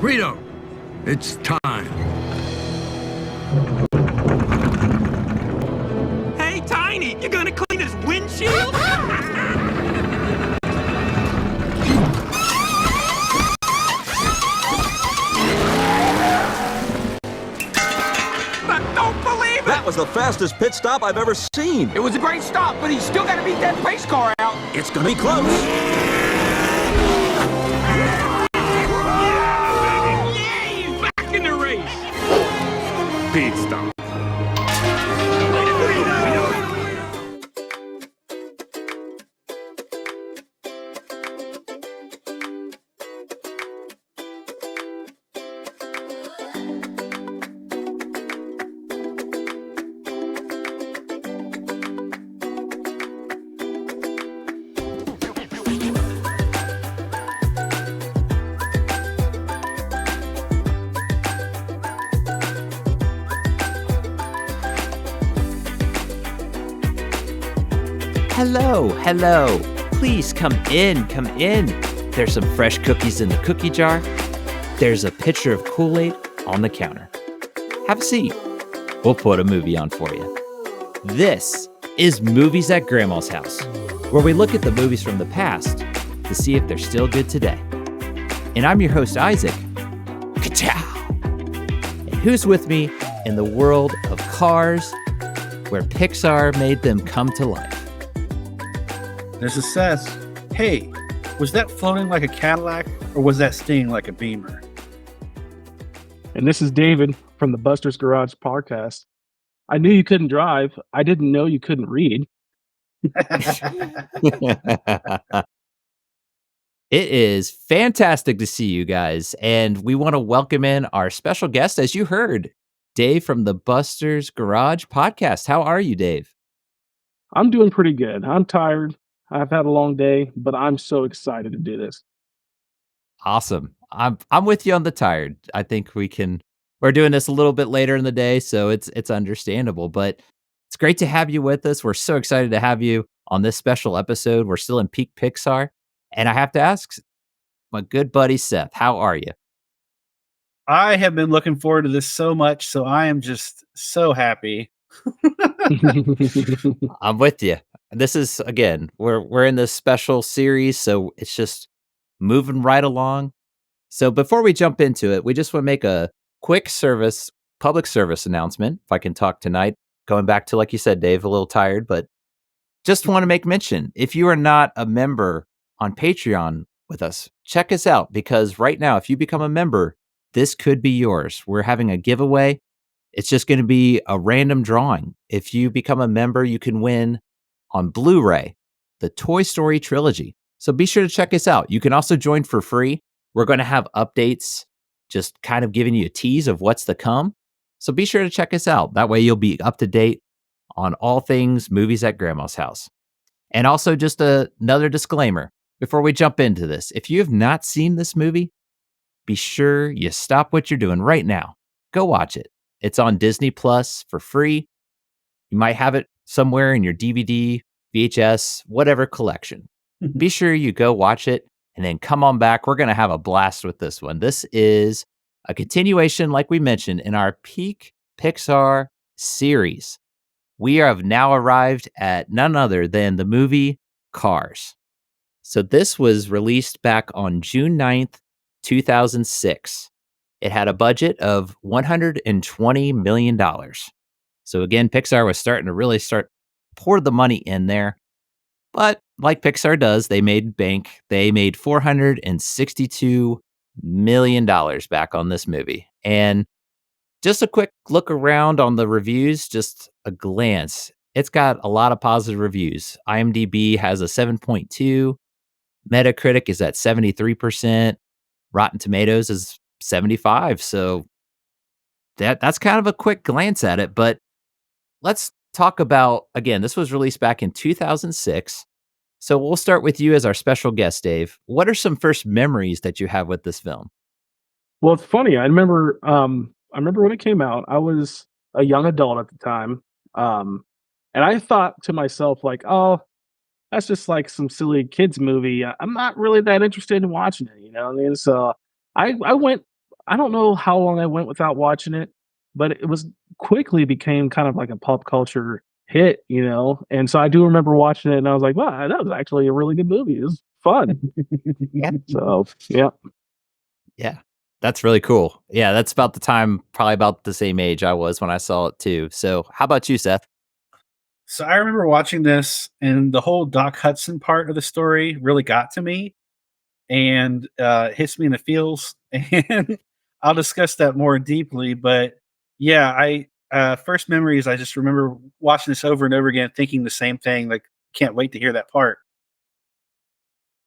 Guido, it's time. Hey, Tiny, you gonna clean his windshield? I don't believe it! That was the fastest pit stop I've ever seen. It was a great stop, but he's still gotta beat that pace car out. It's gonna be close. Yeah, he's back in the race. Pit stop. Hello. Please come in. There's some fresh cookies in the cookie jar. There's a pitcher of Kool-Aid on the counter. Have a seat. We'll put a movie on for you. This is Movies at Grandma's House, where we look at the movies from the past to see if they're still good today. And I'm your host, Isaac. Ka-chow! And who's with me in the world of cars, where Pixar made them come to life? This is Seth. Hey, was that floating like a Cadillac or was that stinging like a Beamer? And this is David from the Buster's Garage podcast. I knew you couldn't drive. I didn't know you couldn't read. It is fantastic to see you guys. And we want to welcome in our special guest, as you heard, Dave from the Buster's Garage podcast. How are you, Dave? I'm doing pretty good. I'm tired. I've had a long day, but I'm so excited to do this. Awesome. I'm with you on the tired. I think we're doing this a little bit later in the day, so it's understandable, but it's great to have you with us. We're so excited to have you on this special episode. We're still in peak Pixar, and I have to ask my good buddy Seth, how are you? I have been looking forward to this so much, so I am just so happy. I'm with you. This is, again, we're in this special series, so it's just moving right along. So before we jump into it, we just want to make a quick public service announcement, if I can talk tonight. Going back to, like you said, Dave, a little tired, but just want to make mention. If you are not a member on Patreon with us, check us out, because right now, if you become a member, this could be yours. We're having a giveaway. It's just going to be a random drawing. If you become a member, you can win on Blu-ray the Toy Story trilogy. So be sure to check us out. You can also join for free. We're going to have updates, just kind of giving you a tease of what's to come. So be sure to check us out. That way you'll be up to date on all things Movies at Grandma's House. And also just another disclaimer before we jump into this. If you have not seen this movie, be sure you stop what you're doing right now. Go watch it. It's on Disney Plus for free. You might have it somewhere in your DVD, VHS, whatever collection. Be sure you go watch it and then come on back. We're going to have a blast with this one. This is a continuation, like we mentioned, in our peak Pixar series. We have now arrived at none other than the movie Cars. So this was released back on June 9th, 2006. It had a budget of $120 million. So again, Pixar was starting to really pour the money in there. But like Pixar does, they made bank. They made $462 million back on this movie. And just a quick look around on the reviews, just a glance. It's got a lot of positive reviews. IMDb has a 7.2. Metacritic is at 73%. Rotten Tomatoes is 75. So that's kind of a quick glance at it. But let's talk about, again, this was released back in 2006. So we'll start with you as our special guest, Dave. What are some first memories that you have with this film? Well, it's funny. I remember when it came out. I was a young adult at the time. And I thought to myself, like, oh, that's just like some silly kids movie. I'm not really that interested in watching it, you know what I mean? So I went I don't know how long I went without watching it, but it was quickly became kind of like a pop culture hit, you know? And so I do remember watching it and I was like, wow, that was actually a really good movie. It was fun. Yeah. So, yeah. Yeah. That's really cool. Yeah, that's about the time, probably about the same age I was when I saw it too. So, how about you, Seth? So I remember watching this, and the whole Doc Hudson part of the story really got to me and hits me in the feels. And I'll discuss that more deeply. But yeah, I first memories, I just remember watching this over and over again, thinking the same thing. Like, can't wait to hear that part.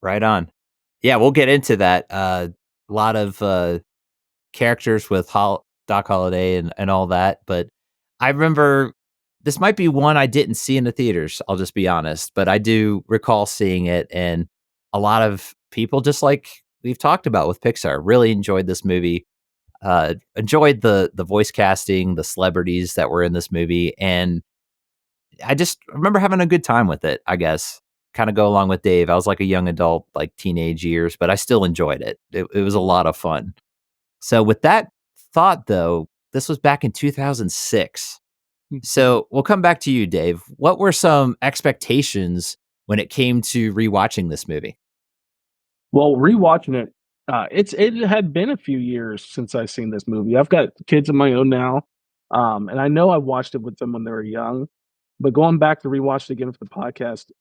Right on. Yeah, we'll get into that. A lot of characters with Doc Holliday and all that. But I remember this might be one I didn't see in the theaters. I'll just be honest, but I do recall seeing it, and a lot of people, just like we've talked about with Pixar, really enjoyed this movie. Enjoyed the voice casting, the celebrities that were in this movie, and I just remember having a good time with it. I guess kind of go along with Dave. I was like a young adult, like teenage years, but I still enjoyed it. It was a lot of fun. So with that thought though, this was back in 2006. So we'll come back to you, Dave. What were some expectations when it came to rewatching this movie? Well, rewatching it, it had been a few years since I've seen this movie. I've got kids of my own now, and I know I watched it with them when they were young. But going back to rewatch it again for the podcast,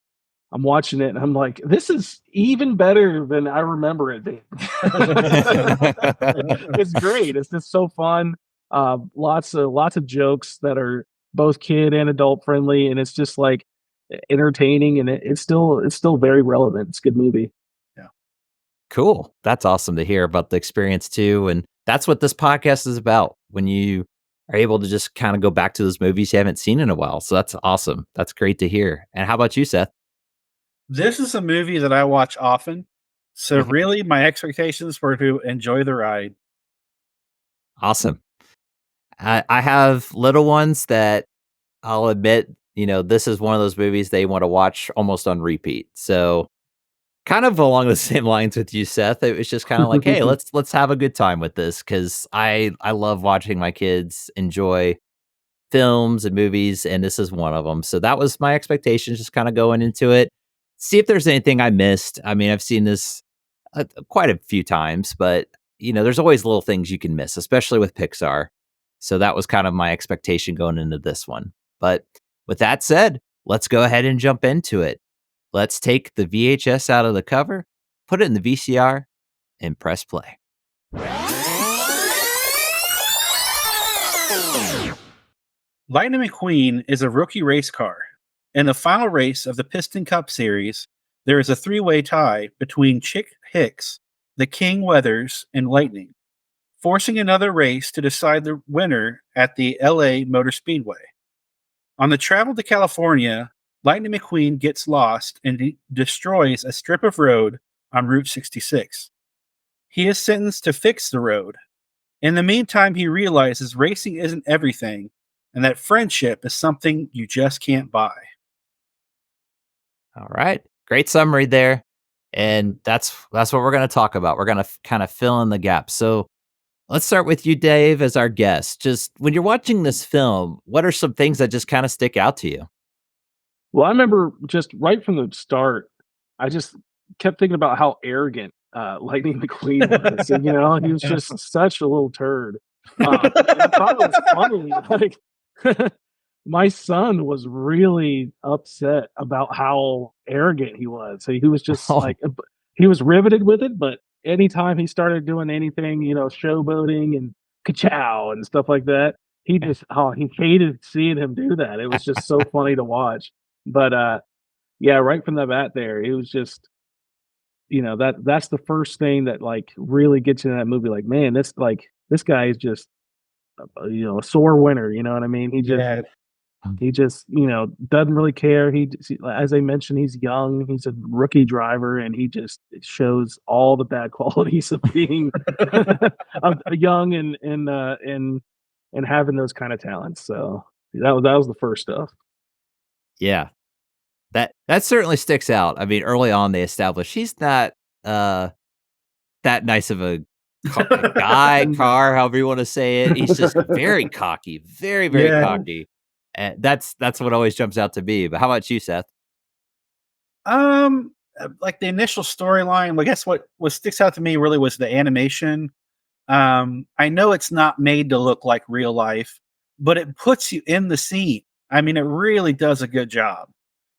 I'm watching it and I'm like, this is even better than I remember it being. It's great. It's just so fun. Lots of jokes that are both kid and adult friendly, and it's just like entertaining, and it's still very relevant. It's a good movie. Yeah. Cool. That's awesome to hear about the experience too. And that's what this podcast is about, when you are able to just kind of go back to those movies you haven't seen in a while. So that's awesome. That's great to hear. And how about you, Seth? This is a movie that I watch often. So Mhm. really, my expectations were to enjoy the ride. Awesome. I have little ones that I'll admit, this is one of those movies they want to watch almost on repeat. So kind of along the same lines with you, Seth. It was just kind of like, hey, let's have a good time with this, because I love watching my kids enjoy films and movies, and this is one of them. So that was my expectations, just kind of going into it. See if there's anything I missed. I mean, I've seen this quite a few times, but there's always little things you can miss, especially with Pixar. So that was kind of my expectation going into this one. But with that said, let's go ahead and jump into it. Let's take the VHS out of the cover, put it in the VCR, and press play. Lightning McQueen is a rookie race car. In the final race of the Piston Cup series, there is a three-way tie between Chick Hicks, the King Weathers, and Lightning, forcing another race to decide the winner at the LA Motor Speedway. On the travel to California, Lightning McQueen gets lost and destroys a strip of road on Route 66. He is sentenced to fix the road. In the meantime, he realizes racing isn't everything, and that friendship is something you just can't buy. All right. Great summary there. And that's what we're going to talk about. We're going to kind of fill in the gaps. So let's start with you, Dave, as our guest. Just when you're watching this film, what are some things that just kind of stick out to you? Well, I remember just right from the start, I just kept thinking about how arrogant Lightning McQueen was. And, he was just such a little turd. And I thought it was funny. Like, my son was really upset about how arrogant he was. So he was just Oh, he was riveted with it. But anytime he started doing anything, showboating and ka-chow and stuff like that, he hated seeing him do that. It was just so funny to watch. But yeah, right from the bat there, it was just that's the first thing that like really gets you in that movie. Like, man, this guy is just a sore winner. You know what I mean? Yeah. He just doesn't really care. As I mentioned, he's young. He's a rookie driver, and he just shows all the bad qualities of being a young and having those kind of talents. So that was the first stuff. yeah. That certainly sticks out. I mean, early on they established he's not that nice of a guy, car, however you want to say it. He's just very cocky, very, very Yeah. cocky. And that's what always jumps out to me. But how about you, Seth? Like the initial storyline, I guess what sticks out to me really was the animation. I know it's not made to look like real life, but it puts you in the scene. I mean, it really does a good job.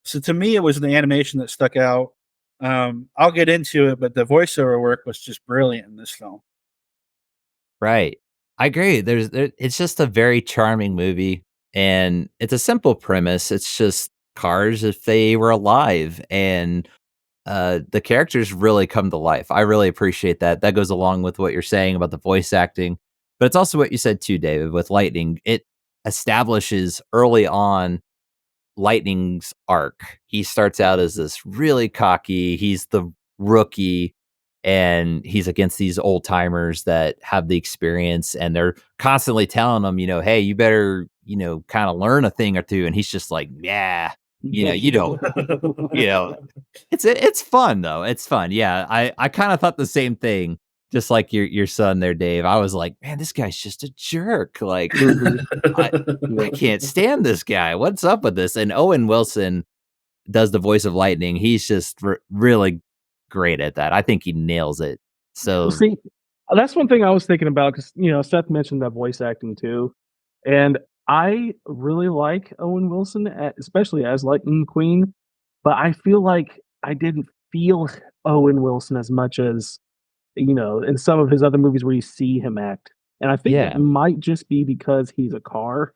So to me, it was the animation that stuck out. I'll get into it, but the voiceover work was just brilliant in this film. Right. I agree. It's just a very charming movie, and it's a simple premise. It's just cars if they were alive, and the characters really come to life. I really appreciate that. That goes along with what you're saying about the voice acting, but it's also what you said too, David, with Lightning. It establishes early on Lightning's arc. He starts out as this really cocky, he's the rookie, and he's against these old timers that have the experience, and they're constantly telling him, hey, you better, kind of learn a thing or two. And he's just like, yeah, you don't, it's fun though. It's fun. Yeah. I kind of thought the same thing, just like your son there, Dave. I was like, man, this guy's just a jerk. Like, I can't stand this guy. What's up with this? And Owen Wilson does the voice of Lightning. He's just really great at that. I think he nails it. So, Well, see, that's one thing I was thinking about because Seth mentioned that voice acting too, and I really like Owen Wilson, especially as Lightning McQueen. But I feel like I didn't feel Owen Wilson as much as in some of his other movies where you see him act. And I think Yeah. it might just be because he's a car.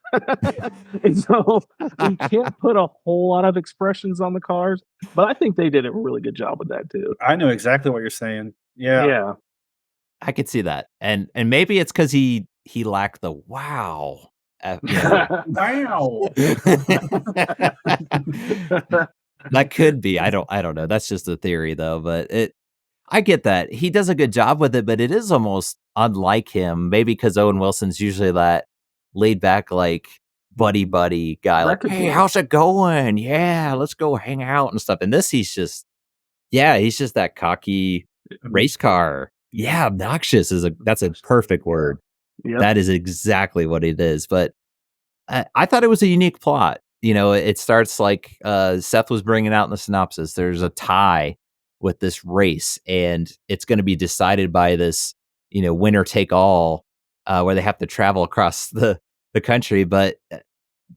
And so we can't put a whole lot of expressions on the cars. But I think they did a really good job with that too. I know exactly what you're saying. Yeah. Yeah. I could see that. And maybe it's because he lacked the wow. Wow. That could be. I don't know. That's just a theory though, but I get that. He does a good job with it, but it is almost unlike him. Maybe because Owen Wilson's usually that laid back, like buddy guy. That Like, could hey, be. how's it going? Yeah, let's go hang out and stuff. And this, he's just that cocky race car. Yeah, obnoxious that's a perfect word. Yep. That is exactly what it is. But I thought it was a unique plot. It starts like Seth was bringing out in the synopsis. There's a tie with this race, and it's going to be decided by this, winner take all, where they have to travel across the country. But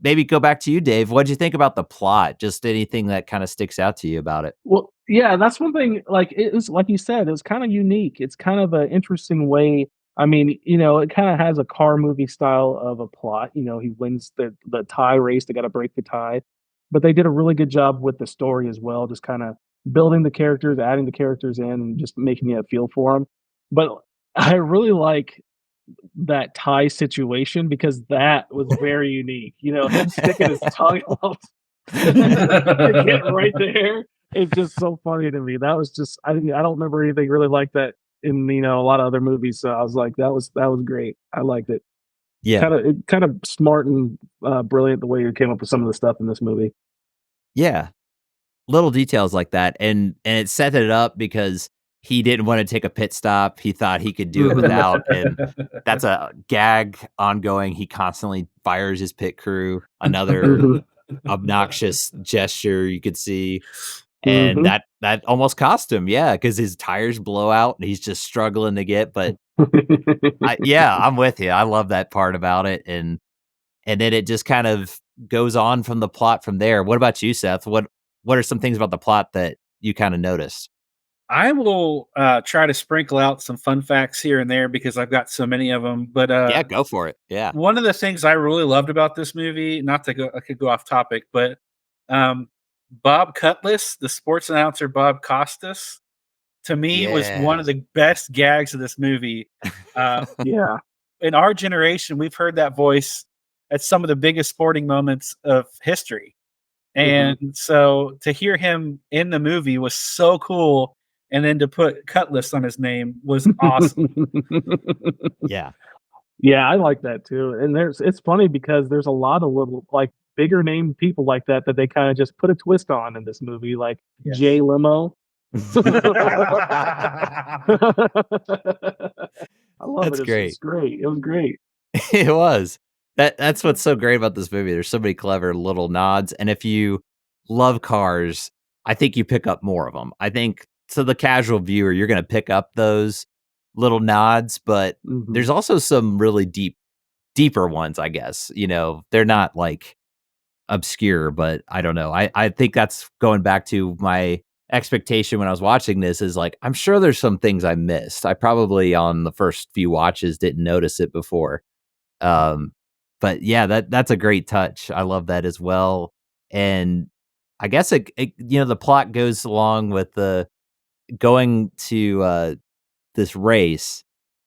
maybe go back to you, Dave. What did you think about the plot? Just anything that kind of sticks out to you about it? Well, yeah, that's one thing. Like it was, like you said, it was kind of unique. It's kind of an interesting way. I mean, it kind of has a car movie style of a plot. He wins the tie race. They got to break the tie, but they did a really good job with the story as well. Just kind of building the characters, adding the characters in, and just making you feel for them. But I really like that tie situation because that was very unique. Him sticking his tongue out to get right there. It's just so funny to me. That was just I don't remember anything really like that in a lot of other movies. So I was like, that was great. I liked it. Yeah. Kind of smart and brilliant the way you came up with some of the stuff in this movie. Yeah. Little details like that. And it set it up because he didn't want to take a pit stop. He thought he could do it without. And that's a gag ongoing. He constantly fires his pit crew. Another obnoxious gesture you could see. And that almost cost him. Yeah. Because his tires blow out and he's just struggling to get. But I'm with you. I love that part about it. And then it just kind of goes on from the plot from there. What about you, Seth? What are some things about the plot that you kind of noticed? I will try to sprinkle out some fun facts here and there because I've got so many of them. But yeah, go for it. Yeah. One of the things I really loved about this movie, I could go off topic, but Bob Cutlass, the sports announcer Bob Costas, to me was one of the best gags of this movie. Yeah. In our generation, we've heard that voice at some of the biggest sporting moments of history. And so to hear him in the movie was so cool. And then to put Cutlass on his name was awesome. Yeah. Yeah, I like that too. And it's funny because there's a lot of little like bigger name people like that they kind of just put a twist on in this movie, like Jay Limo. I love That's it. great. It's great. It was great. It was. That's what's so great about this movie. There's so many clever little nods, and if you love cars, I think you pick up more of them. I think to the casual viewer, you're going to pick up those little nods, but Mhm. there's also some really deeper ones, I guess. They're not like obscure, but I don't know. I think that's going back to my expectation when I was watching this is like, I'm sure there's some things I missed. I probably on the first few watches didn't notice it before. But yeah, that's a great touch. I love that as well. And I guess the plot goes along with the going to this race,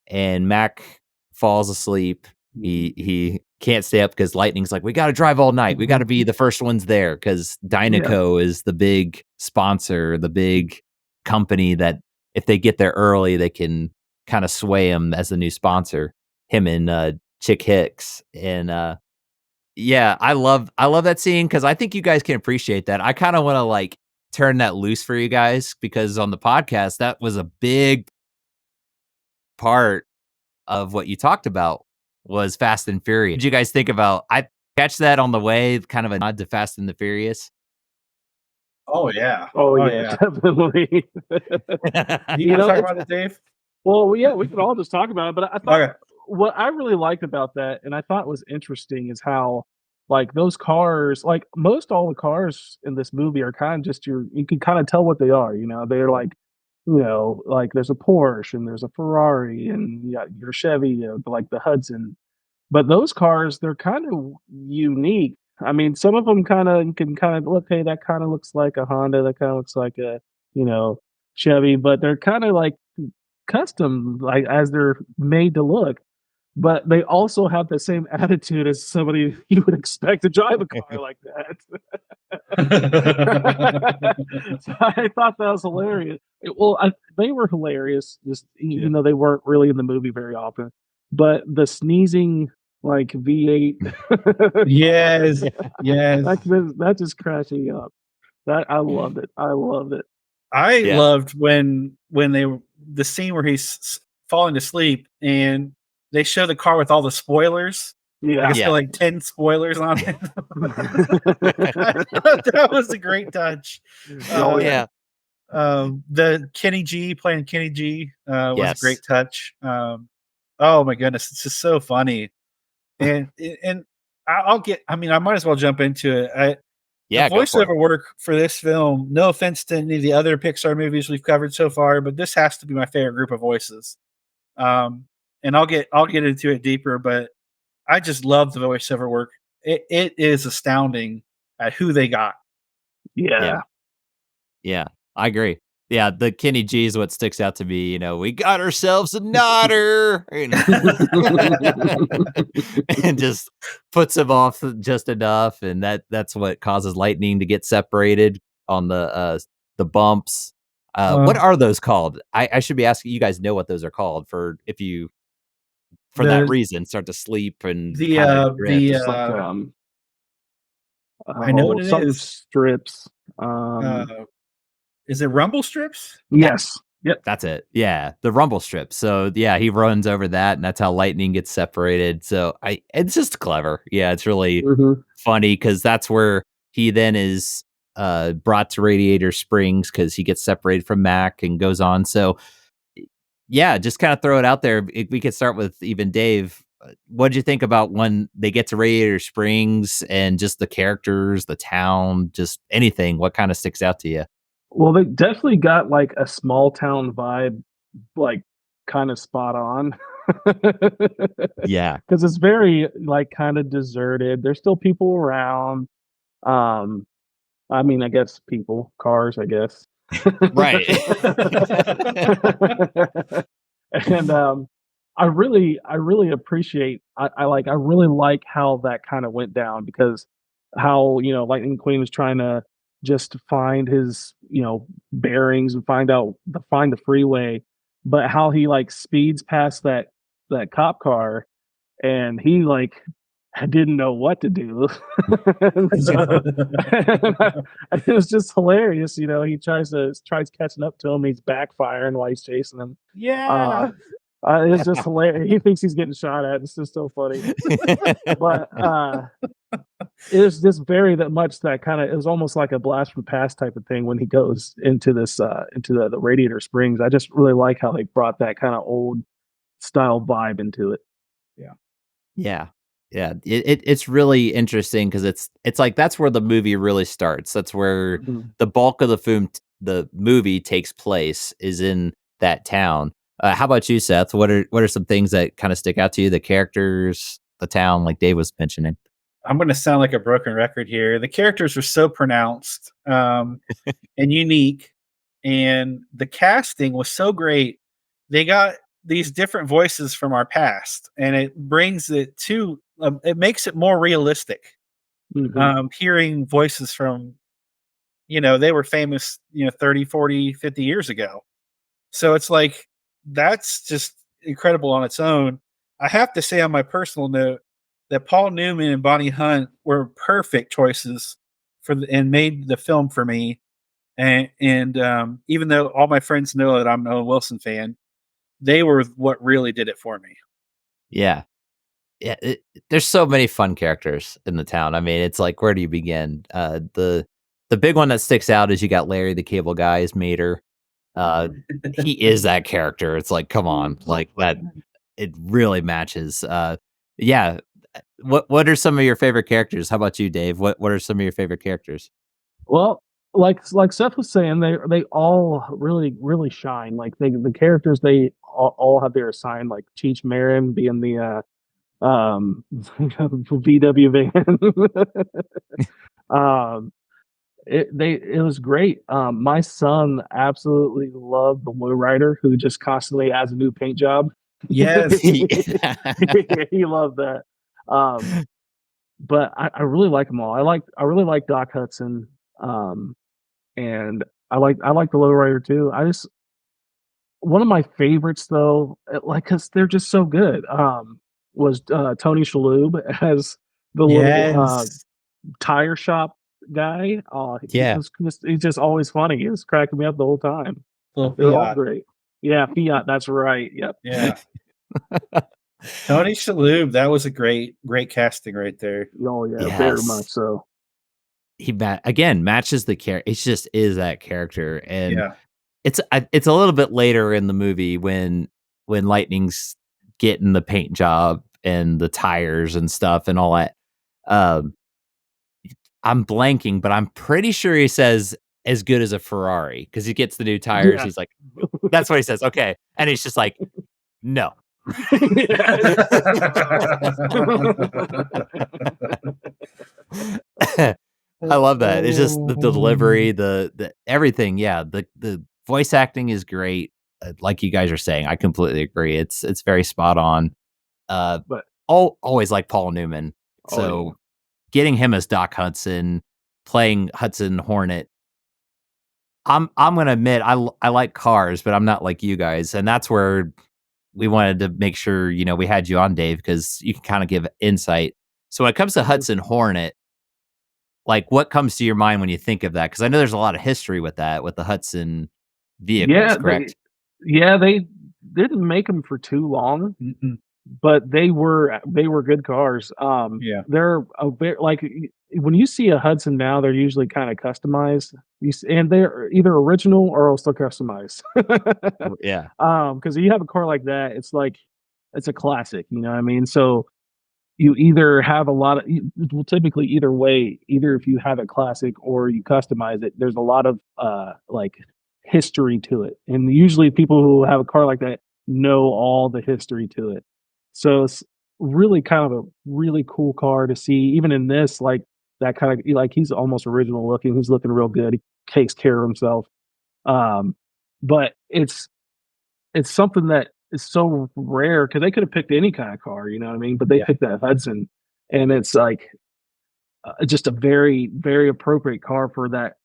and Mac falls asleep. He can't stay up because Lightning's like, we got to drive all night. We got to be the first ones there because Dynaco is the big sponsor, the big company that if they get there early, they can kind of sway him as the new sponsor. Him and Chick Hicks, and yeah, I love that scene because I think you guys can appreciate that. I kind of want to like turn that loose for you guys because on the podcast that was a big part of what you talked about was Fast and Furious. Did you guys think about? I catch that on the way, kind of a nod to Fast and the Furious. Oh yeah. Oh yeah, definitely. You talk about it, Dave? Well, yeah, we could all just talk about it. But I thought Okay. what I really liked about that, and I thought was interesting, is how like those cars, like most all the cars in this movie are kind of just you can kind of tell what they are. They're like, like there's a Porsche and there's a Ferrari and your Chevy, like the Hudson. But those cars, they're kind of unique. I mean, some of them kind of you can kind of look, hey, that kind of looks like a Honda, that kind of looks like a, you know, Chevy, but they're kind of like custom, like as they're made to look. But they also have the same attitude as somebody you would expect to drive a car like that. So I thought that was hilarious. They were hilarious, just even though they weren't really in the movie very often. But the sneezing like V8, Yes. Yes. that just cracking me up. That I loved it. I loved it. I Yeah. loved when they were the scene where he's falling to sleep and they show the car with all the spoilers. Yeah. I guess like 10 spoilers on it. That was a great touch. Oh, yeah. The Kenny G playing Kenny G was Yes. a great touch. Oh my goodness, it's just so funny. And I might as well jump into it. Yeah, the go for it. voiceover work for this film, no offense to any of the other Pixar movies we've covered so far, but this has to be my favorite group of voices. And I'll get into it deeper, but I just love the voiceover work. It is astounding at who they got. Yeah. Yeah, I agree. Yeah, the Kenny G is what sticks out to me. We got ourselves a nodder, and just puts him off just enough, and that's what causes Lightning to get separated on the bumps. What are those called? I should be asking. You guys know what those are called for that reason start to sleep and It's like I know what it some is. strips. Is it rumble strips? Yes. Yep. That's it. Yeah, the rumble strip. So yeah, he runs over that, and that's how Lightning gets separated. So it's just clever. Yeah, it's really funny because that's where he then is brought to Radiator Springs because he gets separated from Mac and goes on. So yeah, just kind of throw it out there. We could start with even Dave. What did you think about when they get to Radiator Springs and just the characters, the town, just anything? What kind of sticks out to you? Well, they definitely got like a small town vibe, like kind of spot on. Yeah. Because it's very like kind of deserted. There's still people around. I mean, I guess cars, I guess. Right. And I really appreciate I really like how that kind of went down because how Lightning McQueen was trying to just find his bearings and find the freeway, but how he like speeds past that cop car and he like didn't know what to do. It was just hilarious. He tries catching up to him. He's backfiring while he's chasing him. Yeah. It's just hilarious. He thinks he's getting shot at. It's just so funny. But it was just very that much that kind of it was almost like a blast from the past type of thing when he goes into this into the Radiator Springs. I just really like how they brought that kind of old style vibe into it. Yeah. Yeah. It's really interesting because it's like that's where the movie really starts. That's where the bulk of the movie takes place is in that town. How about you, Seth? What are some things that kind of stick out to you? The characters, the town, like Dave was mentioning. I'm going to sound like a broken record here. The characters are so pronounced and unique, and the casting was so great. They got these different voices from our past, and it brings it to it makes it more realistic. Hearing voices from, they were famous, 30, 40, 50 years ago. So it's like, that's just incredible on its own. I have to say on my personal note that Paul Newman and Bonnie Hunt were perfect choices and made the film for me. And even though all my friends know that I'm an Owen Wilson fan, they were what really did it for me. Yeah. Yeah. There's so many fun characters in the town. I mean, it's like, where do you begin? The big one that sticks out is you got Larry, the cable guy, is Mater. He is that character. It's like, come on, like that. It really matches. Yeah. What are some of your favorite characters? How about you, Dave? What are some of your favorite characters? Well, like Seth was saying, they all really shine. Like the characters they all have their assigned. Like Cheech Marin being the VW van. It was great. My son absolutely loved the lowrider who just constantly has a new paint job. Yes. He loved that. But I really like them all. I really like Doc Hudson. And I like the lowrider too. One of my favorites though, like cause they're just so good. Was Tony Shalhoub as the little tire shop guy. Yeah. He's just always funny. He was cracking me up the whole time. They're all great. Yeah, Fiat. That's right. Yep. Yeah. Tony Shalhoub, that was a great casting right there. Oh yeah, very much so. He matches the character. It just is that character, and it's a little bit later in the movie when Lightning's getting the paint job and the tires and stuff and all that. I'm blanking, but I'm pretty sure he says as good as a Ferrari because he gets the new tires. Yeah. He's like, that's what he says. Okay. And he's just like, no. I love that. It's just the delivery, the everything. Yeah. The voice acting is great. Like you guys are saying, I completely agree. It's very spot on. But always like Paul Newman. So getting him as Doc Hudson, playing Hudson Hornet. I'm gonna admit I like cars, but I'm not like you guys, and that's where we wanted to make sure we had you on, Dave, because you can kind of give insight. So when it comes to Hudson Hornet, like what comes to your mind when you think of that? Because I know there's a lot of history with that, with the Hudson vehicles, correct? They didn't make them for too long. But they were good cars. They're a bit like when you see a Hudson now, they're usually kind of customized. And they're either original or also customized. Yeah. Because you have a car like that, it's like it's a classic. You know what I mean? So you either have well, typically either way, either if you have a classic or you customize it, there's a lot of like history to it, and usually people who have a car like that know all the history to it. So it's really kind of a really cool car to see, even in this, like that kind of like he's almost original looking. He's looking real good. He takes care of himself. But it's something that is so rare because they could have picked any kind of car, you know what I mean? But they picked that Hudson, and it's like just a very, very appropriate car for that.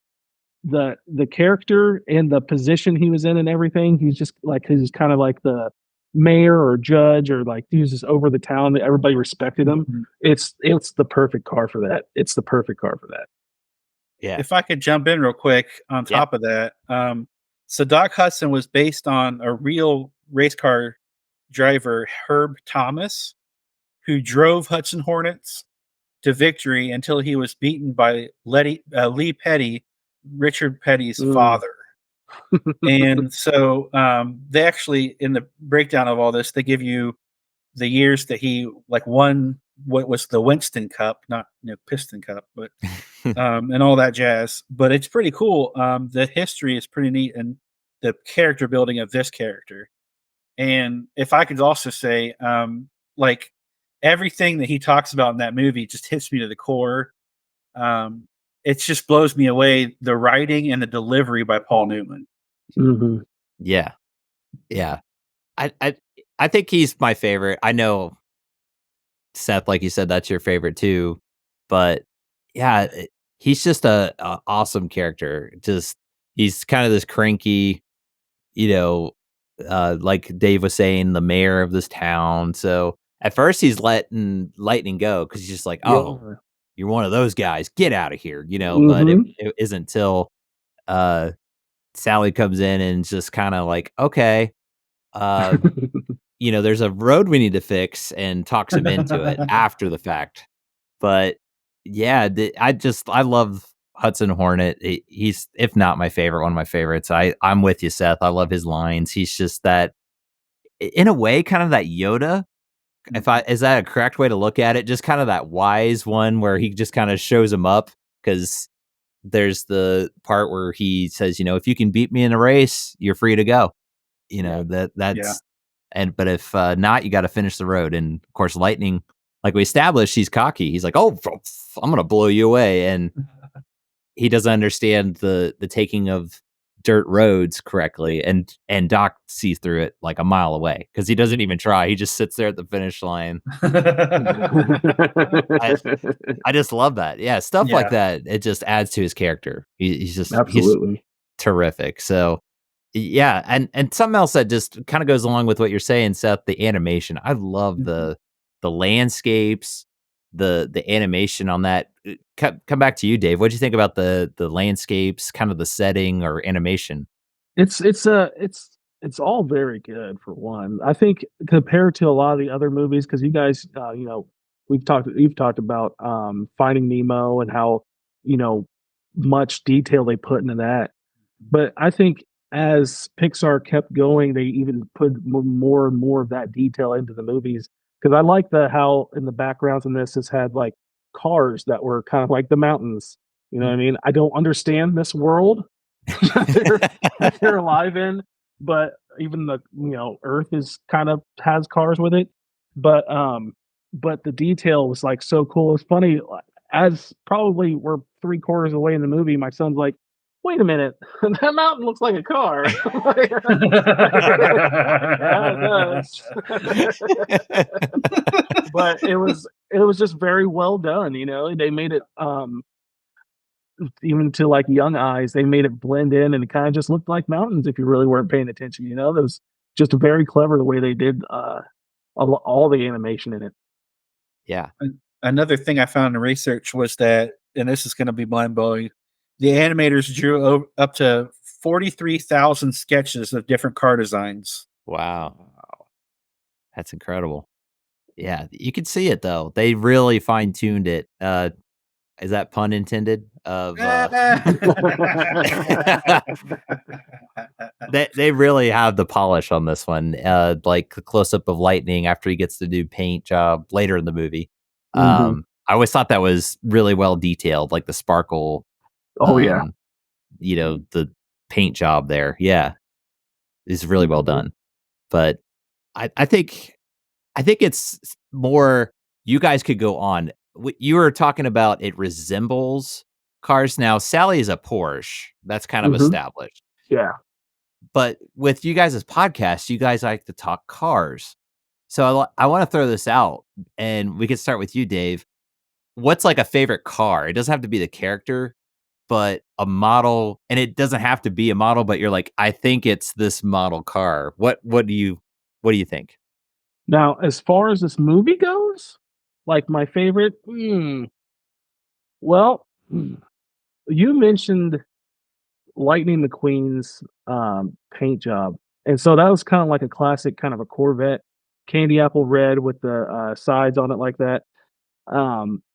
The character and the position he was in and everything. He's kind of like the mayor or judge, or like he was just over the town that everybody respected him. It's the perfect car for that. It's the perfect car for that. Yeah. If I could jump in real quick on top of that. So Doc Hudson was based on a real race car driver Herb Thomas, who drove Hudson Hornets to victory until he was beaten by Lee Petty, Richard Petty's father. And so they actually, in the breakdown of all this, they give you the years that he won what was the Winston Cup, not Piston Cup, but and all that jazz. But it's pretty cool. The history is pretty neat, and the character building of this character. And if I could also say, like everything that he talks about in that movie just hits me to the core. It just blows me away, the writing and the delivery by Paul Newman. Mm-hmm. Yeah. I think he's my favorite. I know, Seth, like you said, that's your favorite too. But yeah, he's just a awesome character. Just he's kind of this cranky, like Dave was saying, the mayor of this town. So at first he's letting Lightning go because he's just like, oh, you're one of those guys. Get out of here, But it isn't until Sally comes in and just kind of like, okay, there's a road we need to fix, and talks him into it after the fact. But yeah, I love Hudson Hornet. He's, if not my favorite, one of my favorites. I'm with you, Seth. I love his lines. He's just that, in a way, kind of that Yoda. Is that a correct way to look at it? Just kind of that wise one where he just kind of shows him up, because there's the part where he says, if you can beat me in a race, you're free to go. But if not, you got to finish the road. And of course, Lightning, like we established, he's cocky. He's like, oh, I'm going to blow you away. And he doesn't understand the taking of dirt roads correctly. And Doc sees through it like a mile away, because he doesn't even try. He just sits there at the finish line. I just love that. Yeah. Stuff like that. It just adds to his character. He's just absolutely he's terrific. So yeah. And something else that just kind of goes along with what you're saying, Seth, the animation. I love the landscapes, the animation on that. Come back to you, Dave. What do you think about the landscapes, kind of the setting or animation? It's all very good, for one. I think compared to a lot of the other movies, because you guys, you've talked about Finding Nemo and how much detail they put into that. But I think as Pixar kept going, they even put more and more of that detail into the movies. Because I like how in the backgrounds in this has had like cars that were kind of like the mountains. You know what I mean? I don't understand this world that they're alive in, but even the Earth is kind of has cars with it. But the detail was like so cool. It's funny, as probably we're 3/4 away in the movie, my son's like, wait a minute, that mountain looks like a car. But it was just very well done. They made it even to like young eyes, they made it blend in, and it kind of just looked like mountains if you really weren't paying attention. That was just very clever the way they did all the animation in it. Yeah. Another thing I found in research was that, and this is going to be mind blowing, the animators drew up to 43,000 sketches of different car designs. Wow. That's incredible. Yeah, you could see it though. They really fine-tuned it. Is that pun intended? They really have the polish on this one. Like the close-up of Lightning after he gets to do paint job later in the movie. I always thought that was really well detailed, like the sparkle. The paint job there. Yeah, is really well done. But I think it's more. You guys could go on. You were talking about it resembles cars. Now, Sally is a Porsche. That's kind of established. Yeah. But with you guys' podcast, you guys like to talk cars. So I want to throw this out, and we could start with you, Dave. What's like a favorite car? It doesn't have to be the character, but a model, and it doesn't have to be a model, but you're like, I think it's this model car. What do you think? Now, as far as this movie goes, like my favorite, well, you mentioned Lightning McQueen's paint job, and so that was kind of like a classic, kind of a Corvette. candy apple red with the sides on it like that.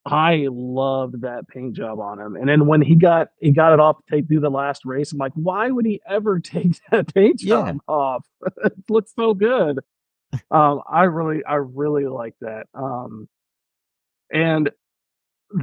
I loved that paint job on him. And then when he got it off to do the last race, I'm like, why would he ever take that paint Yeah. job off? It looks so good. I really like that. And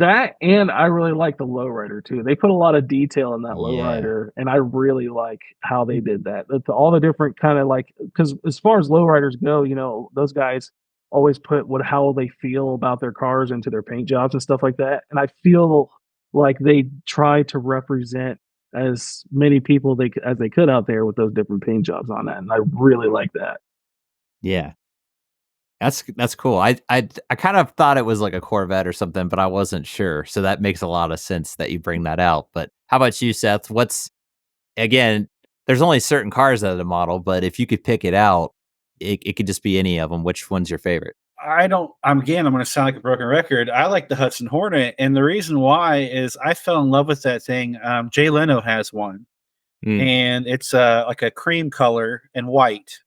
and I really like the lowrider too. They put a lot of detail in that Yeah. lowrider, and I really like how they did that. All the different kind of like, because as far as lowriders go, those guys always put how they feel about their cars into their paint jobs and stuff like that. And I feel like they try to represent as many people as they could out there with those different paint jobs on that, and I really like that. Yeah. That's cool. I kind of thought it was like a Corvette or something, but I wasn't sure. So that makes a lot of sense that you bring that out. But how about you, Seth? Again, there's only certain cars out of the model, but if you could pick it out, it could just be any of them. Which one's your favorite? I'm going to sound like a broken record. I like the Hudson Hornet, and the reason why is I fell in love with that thing. Jay Leno has one, and it's like a cream color and white.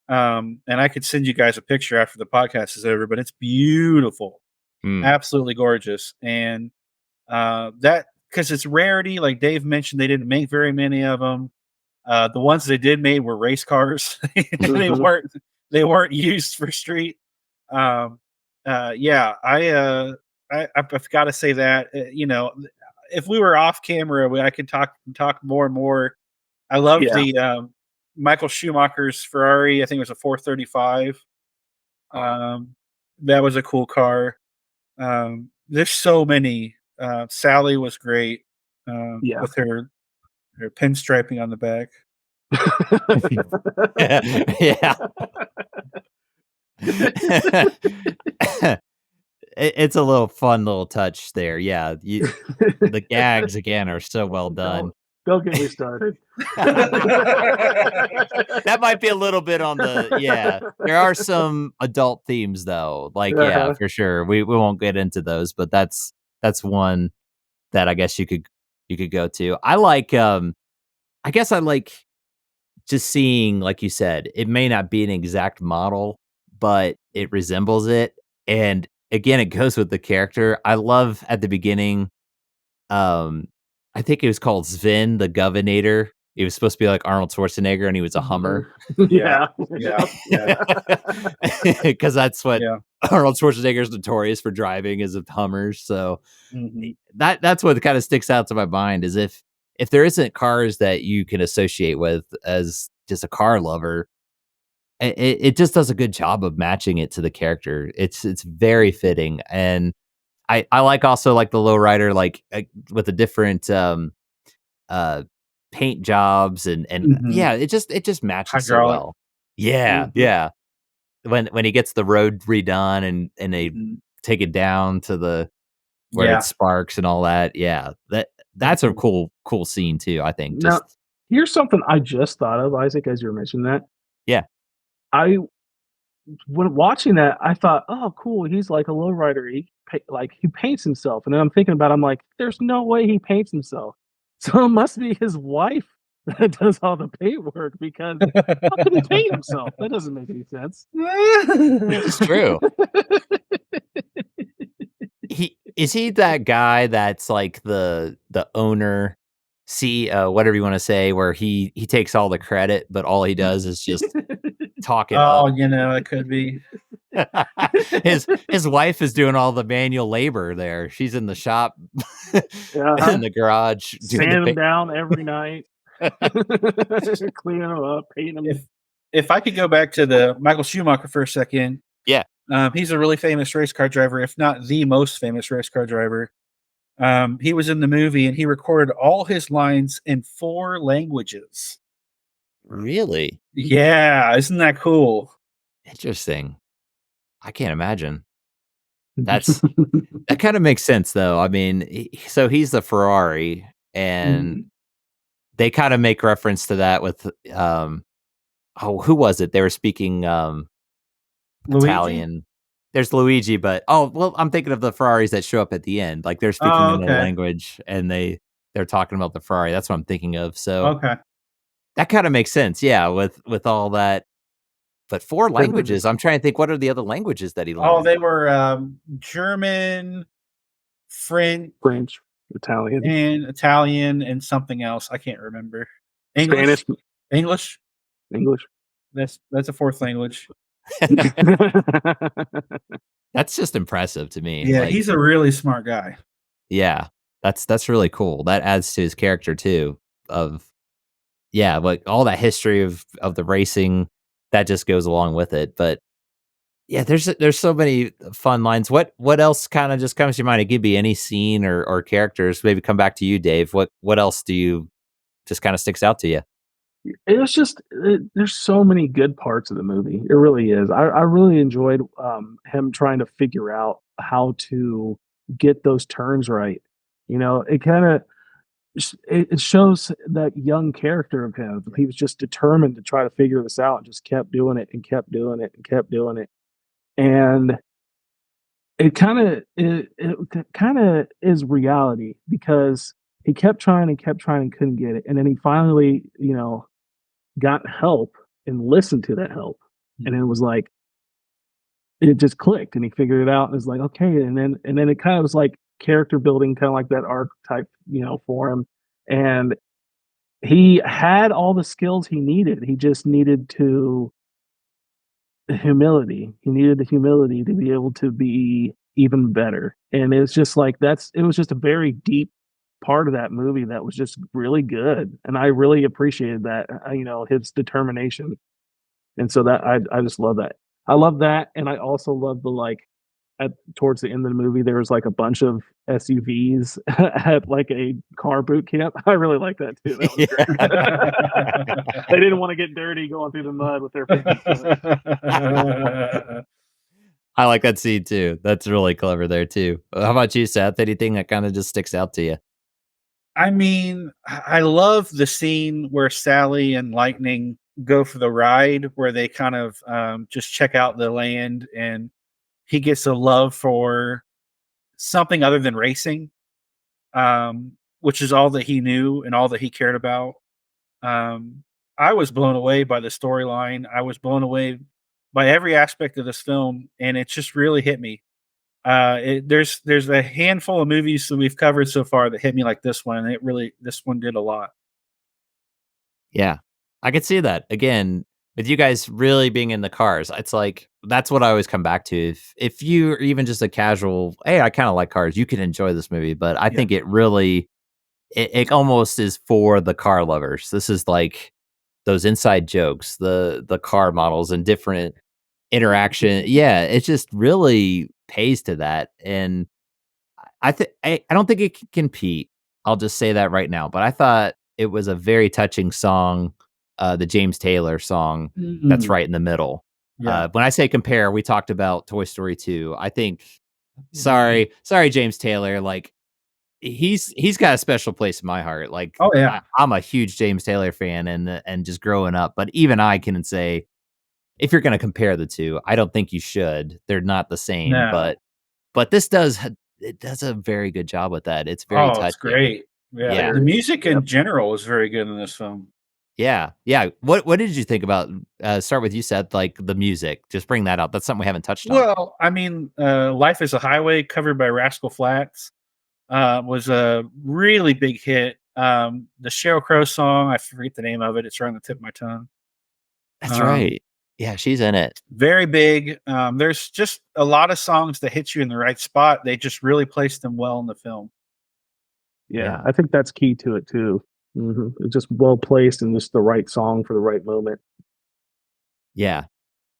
And I could send you guys a picture after the podcast is over, but it's beautiful, absolutely gorgeous. And that, because it's rarity, like Dave mentioned, they didn't make very many of them. The ones they did made were race cars. they weren't used for street. I've got to say that if we were off camera, I could talk more and more. I loved the Michael Schumacher's Ferrari. I think it was a 435. That was a cool car. There's so many. Sally was great with her pinstriping on the back. Yeah. It's a little fun little touch there. Yeah. The gags again are so well done. Don't get me started. That might be a little bit on there are some adult themes though. Like, yeah, for sure. We won't get into those, but that's one that I guess you could go to. I guess I like just seeing, like you said, it may not be an exact model, but it resembles it. And again, it goes with the character. I love at the beginning, I think it was called Sven, the Governator. He was supposed to be like Arnold Schwarzenegger, and he was a Hummer. Yeah. Because that's what Arnold Schwarzenegger is notorious for driving, is of Hummers. So that's what kind of sticks out to my mind, is if there isn't cars that you can associate with as just a car lover, it just does a good job of matching it to the character. It's very fitting. And I like also like the lowrider, like with the different paint jobs and it just matches so well. Yeah. When he gets the road redone and they take it down to where it sparks and all that. Yeah. That's a cool scene too, I think. Now, here's something I just thought of, Isaac, as you were mentioning that. Yeah. When watching that, I thought, oh, cool. He's like a lowrider. He paints himself. And then I'm thinking about it, I'm like, there's no way he paints himself. So it must be his wife that does all the paint work, because how could he paint himself? That doesn't make any sense. It's true. Is he that guy that's like the owner, CEO, whatever you want to say, where he takes all the credit, but all he does is just talk it up? It could be. His wife is doing all the manual labor there. She's in the shop, in the garage, sanding them down every night, cleaning them up, painting them. If I could go back to the Michael Schumacher for a second. Yeah. He's a really famous race car driver, if not the most famous race car driver. He was in the movie and he recorded all his lines in 4 languages. Really? Yeah. Isn't that cool? Interesting. I can't imagine. That kind of makes sense though. I mean, so he's the Ferrari, and they kind of make reference to that with, who was it? They were speaking, Italian. There's Luigi, but I'm thinking of the Ferraris that show up at the end. Like they're speaking in a language, and they're talking about the Ferrari. That's what I'm thinking of. So that kind of makes sense. Yeah, with all that But 4 languages. I'm trying to think, what are the other languages that he learned? Oh, they were German, French, Italian, and Italian, and something else. I can't remember. Spanish, English. English. That's a fourth language. That's just impressive to me. Yeah, Like, he's a really smart guy. yeah, that's really cool. That adds to his character too. Like all that history of the racing that just goes along with it. But yeah, there's so many fun lines. What else kind of just comes to your mind? It could be any scene or characters. Maybe come back to you, Dave. What else do you just kind of sticks out to you? It was just there's so many good parts of the movie. It really is. I really enjoyed him trying to figure out how to get those turns right. You know, it kind of it shows that young character of him. He was just determined to try to figure this out, and just kept doing it and kept doing it and kept doing it. And it kind of is reality because he kept trying and kept trying and couldn't get it, and then he finally, got help and listened to that help, and it was like it just clicked, and he figured it out, and was like, okay, and then it kind of was like character building, kind of like that archetype, for him, and he had all the skills he needed. He just needed humility. He needed the humility to be able to be even better, and it's just like it was just a very deep part of that movie that was just really good, and I really appreciated that. His determination, and so that I just love that. I love that, and I also love towards the end of the movie there was like a bunch of SUVs at like a car boot camp. I really like that too. That was great. They didn't want to get dirty going through the mud with their 50. I like that scene too. That's really clever there too. How about you, Seth? Anything that kind of just sticks out to you? I mean, I love the scene where Sally and Lightning go for the ride, where they kind of just check out the land, and he gets a love for something other than racing, which is all that he knew and all that he cared about. I was blown away by the storyline. I was blown away by every aspect of this film, and it just really hit me. There's a handful of movies that we've covered so far that hit me like this one, and this one did a lot. Yeah, I could see that again with you guys really being in the cars. It's like that's what I always come back to. If you're even just a casual, hey, I kind of like cars, you can enjoy this movie. But I think it really, it almost is for the car lovers. This is like those inside jokes, the car models and different interaction. Yeah, it just really pays to that, and I don't think it can compete. I'll just say that right now. But I thought it was a very touching song, the James Taylor song that's right in the middle. Yeah. When I say compare, we talked about Toy Story 2. I think, sorry, James Taylor. Like he's got a special place in my heart. Like, Oh yeah. I'm a huge James Taylor fan, and just growing up. But even I can say, if you're going to compare the two, I don't think you should. They're not the same. No. But this does a very good job with that. It's very touching. It's great. Yeah. The music in general is very good in this film. Yeah. What did you think about? Start with you, Seth. Like the music, just bring that up. That's something we haven't touched on. Well, I mean, "Life Is a Highway," covered by Rascal Flatts, was a really big hit. The Sheryl Crow song, I forget the name of it. It's right on the tip of my tongue. That's right. Yeah, she's in it. Very big. There's just a lot of songs that hit you in the right spot. They just really placed them well in the film. Yeah, I think that's key to it too. It's just well placed and just the right song for the right moment. Yeah,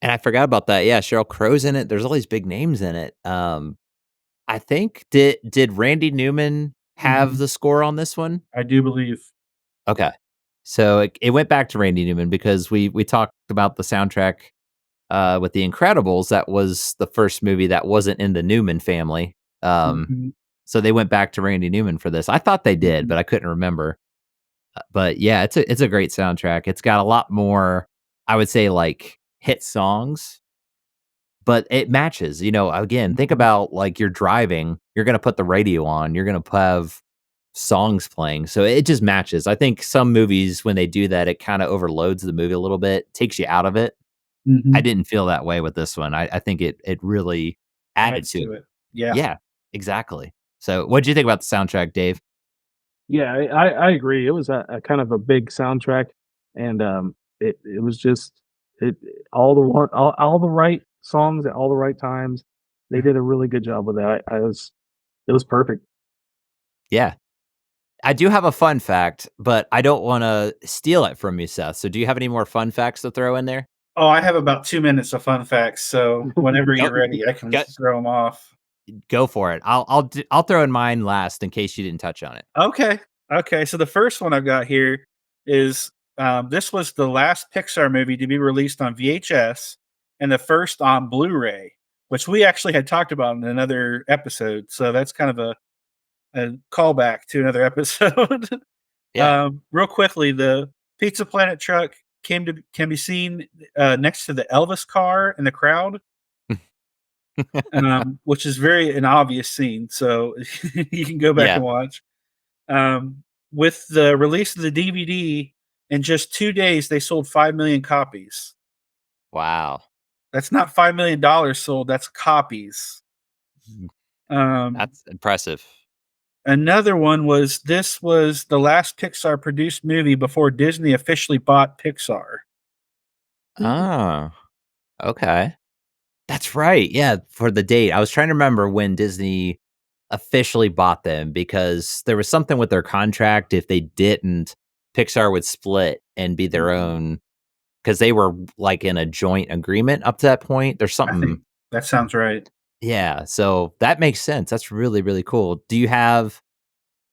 and I forgot about that. Yeah, Sheryl Crow's in it. There's all these big names in it. I think did Randy Newman have the score on this one? I do believe. Okay. So it went back to Randy Newman because we talked about the soundtrack with The Incredibles. That was the first movie that wasn't in the Newman family. So they went back to Randy Newman for this. I thought they did, but I couldn't remember. But yeah, it's a great soundtrack. It's got a lot more, I would say, like hit songs, but it matches. Again, think about like you're driving, you're going to put the radio on, you're going to have songs playing, so it just matches. I think some movies, when they do that, it kind of overloads the movie a little bit, takes you out of it. Mhm. I didn't feel that way with this one. I think it really added Adds to to it. it. Yeah. Yeah, exactly. So, what'd you think about the soundtrack, Dave? Yeah, I agree. It was a kind of a big soundtrack, and it was just it all the right songs at all the right times. They did a really good job with that. I was it was perfect. Yeah. I do have a fun fact, but I don't wanna steal it from you, Seth. So do you have any more fun facts to throw in there? Oh, I have about 2 minutes of fun facts, so whenever Go you're ready, I can go throw them off. go for it. I'll throw in mine last in case you didn't touch on it. Okay. Okay, so the first one I've got here is, this was the last Pixar movie to be released on VHS and the first on Blu-ray, which we actually had talked about in another episode, so that's kind of a callback to another episode. Yeah. Real quickly, the Pizza Planet truck can be seen, next to the Elvis car in the crowd, which is very an obvious scene, so you can go back Yeah. and watch. With the release of the DVD, in just 2 days, they sold 5 million copies. Wow. That's not $5 million sold, that's copies. Mm, Um, That's impressive. Another one was this was the last Pixar produced movie before Disney officially bought Pixar. Oh, okay. That's right. Yeah, for the date. I was trying to remember when Disney officially bought them because there was something with their contract. If they didn't, Pixar would split and be their Mhm. own because they were like in a joint agreement up to that point. There's I think something. that sounds right. Yeah. So that makes sense. That's really, really cool. Do you have,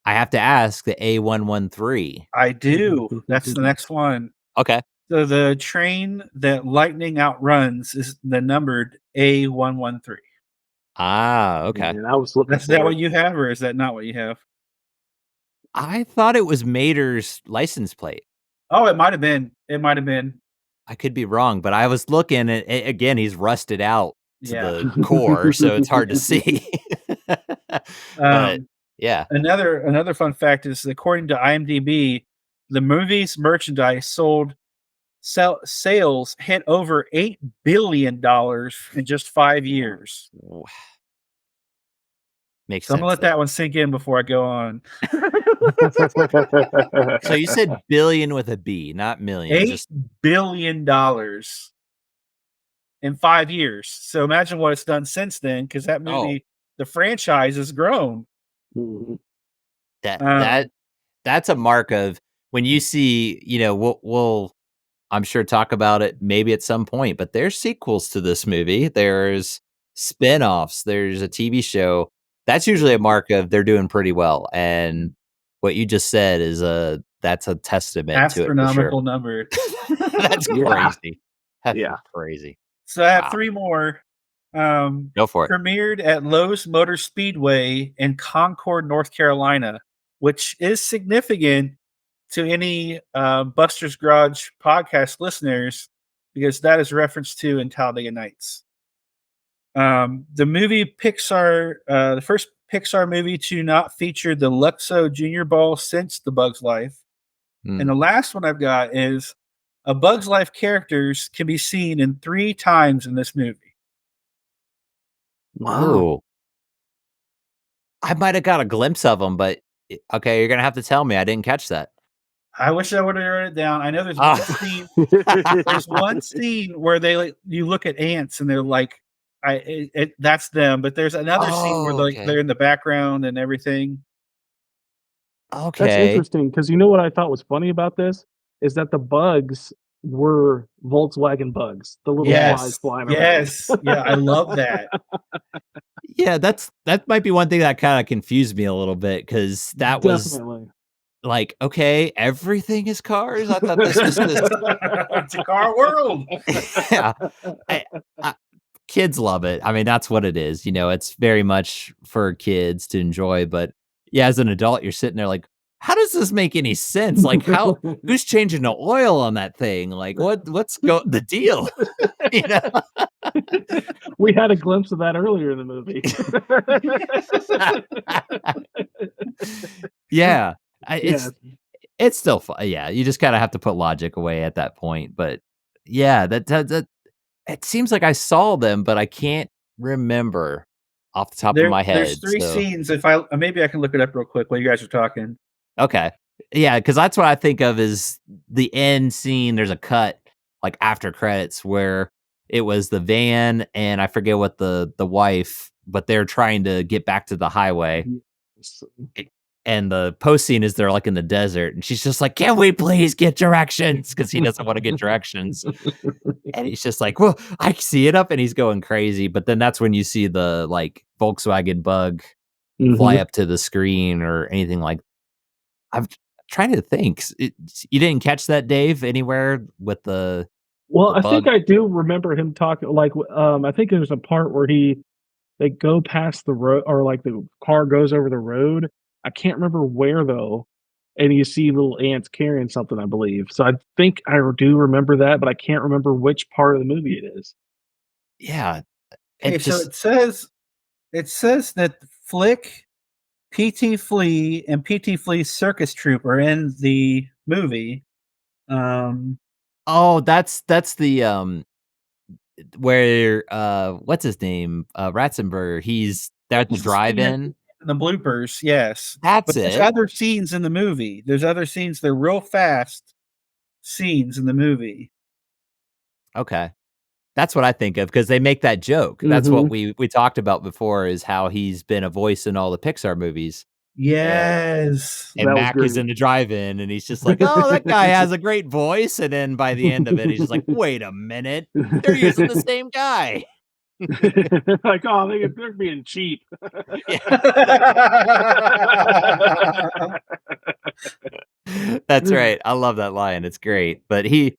I have to ask, the A113? I do. That's the next one. Okay. So the train that lightning outruns is the numbered A113. Ah, okay. And I was looking That's that for what it. you have, or is that not what you have? I thought it was Mater's license plate. Oh, it might have been. It might have been. I could be wrong, but I was looking and again, he's rusted out to Yeah. the core, so it's hard to see. But Um, yeah. another fun fact is according to IMDb, the movie's merchandise sales hit over $8 billion in just 5 years. w- Makes So I'm gonna sense let that though. one sink in before I go on. So you said billion with a B, not million. $8 Just billion in 5 years. So imagine what it's done since then, because that oh, movie, the franchise has grown. Mhm. that Um, that that's a mark of when you see, we'll I'm sure talk about it maybe at some point, but there's sequels to this movie. There's spin-offs, there's a TV show. That's usually a mark of they're doing pretty well. And what you just said is that's a testament to it for sure. astronomical number. That's Yeah. crazy. That's Yeah. crazy. So I have Wow. 3 more. Go for it. Premiered at Lowe's Motor Speedway in Concord, North Carolina, which is significant to any Buster's Garage podcast listeners because that is referenced to in Talladega Nights. The movie Pixar, the first Pixar movie to not feature the Luxo Junior Ball since The Bug's Life. Mm. And the last one I've got is a Bug's Life characters can be seen in 3 times in this movie. Wow. Oh, I might have got a glimpse of them, but okay, you're gonna have to tell me. I didn't catch that. I wish I would have written it down. I know there's Ah. one scene. There's one scene where you look at ants and they're like, that's them. But there's another scene where Oh, okay. they're in the background and everything. That's Okay. interesting because you know what I thought was funny about this is that the bugs were Volkswagen bugs, the little flies Yes, flying around. yes, yeah, I love that. Yeah, that might be one thing that kind of confused me a little bit because that was Definitely. like, okay, everything is cars. I thought this was just It's a car world. yeah. I, kids love it. I mean, that's what it is. It's very much for kids to enjoy. But yeah, as an adult, you're sitting there like, how does this make any sense? Like, who's changing the oil on that thing? Like, what's the deal? you know? We had a glimpse of that earlier in the movie. Yeah, Yeah. it's still fun. Yeah, you just kind of have to put logic away at that point. But yeah, that It seems like I saw them, but I can't remember off the top of my There's head. three So scenes. If I maybe I can look it up real quick while you guys are talking. okay, yeah, because that's what I think of is the end scene. There's a cut like after credits where it was the van and I forget what the wife, but they're trying to get back to the highway. And the post scene is they're like in the desert, and she's just like, "Can we please get directions?" Because he doesn't want to get directions. And he's just like, "Well, I see it up," and he's going crazy. But then that's when you see the like Volkswagen Bug fly Mhm. up to the screen or anything like. I'm trying to think. You didn't catch that, Dave, anywhere with Well, the I think bug? I do remember him talking like I think there's a part where they go past the road or like the car goes over the road. I can't remember where though. And you see little ants carrying something, I believe. So I think I do remember that, but I can't remember which part of the movie it is. Yeah, Okay, it so just it says that Flick, PT Flea, and PT Flea's circus troupe are in the movie. oh, that's the where what's his name? Ratzenberger. They're at the drive-in. The bloopers, yes. That's But there's it. other scenes in the movie. There's other scenes. They're real fast scenes in the movie. Okay. That's what I think of because they make that joke. That's what Mhm. we talked about before is how he's been a voice in all the Pixar movies. Yes. And That was Mac is great. in the drive-in and he's just like, "Oh, that guy has a great voice." And then by the end of it, he's just like, "Wait a minute. They're using the same guy." Like, oh, they're being cheap. Yeah. That's right. I love that line. It's great. But he